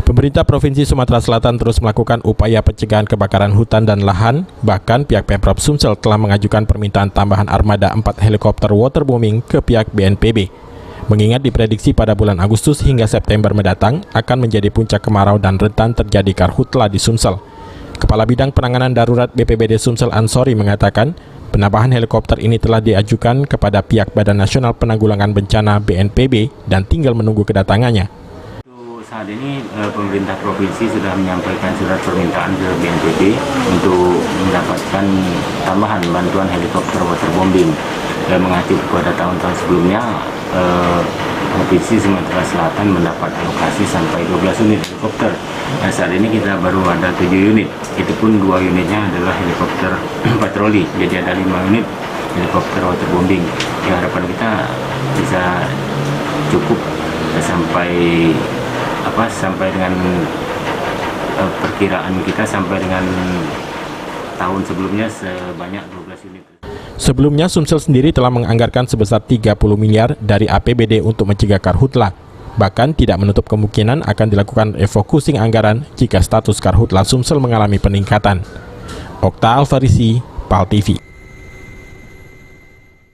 Pemerintah Provinsi Sumatera Selatan terus melakukan upaya pencegahan kebakaran hutan dan lahan. Bahkan pihak Pemprov Sumsel telah mengajukan permintaan tambahan armada 4 helikopter waterbombing ke pihak BNPB. Mengingat diprediksi pada bulan Agustus hingga September mendatang akan menjadi puncak kemarau dan rentan terjadi karhutla di Sumsel. Kepala Bidang Penanganan Darurat BPBD Sumsel Ansori mengatakan, penambahan helikopter ini telah diajukan kepada pihak Badan Nasional Penanggulangan Bencana BNPB dan tinggal menunggu kedatangannya. Saat ini pemerintah provinsi sudah menyampaikan surat permintaan ke BNPB untuk mendapatkan tambahan bantuan helikopter waterbombing. Mengacu pada tahun-tahun sebelumnya, Provinsi Sumatera Selatan mendapat alokasi sampai 12 unit helikopter. Nah, saat ini kita baru ada 7 unit, itu pun 2 unitnya adalah helikopter patroli, jadi ada 5 unit helikopter waterbombing. Harapan kita bisa cukup sampai dengan perkiraan kita sampai dengan tahun sebelumnya sebanyak 12 unit. Sebelumnya Sumsel sendiri telah menganggarkan sebesar 30 miliar dari APBD untuk mencegah karhutla. Bahkan tidak menutup kemungkinan akan dilakukan refocusing anggaran jika status karhutla Sumsel mengalami peningkatan. Okta Alfarisi, PAL TV.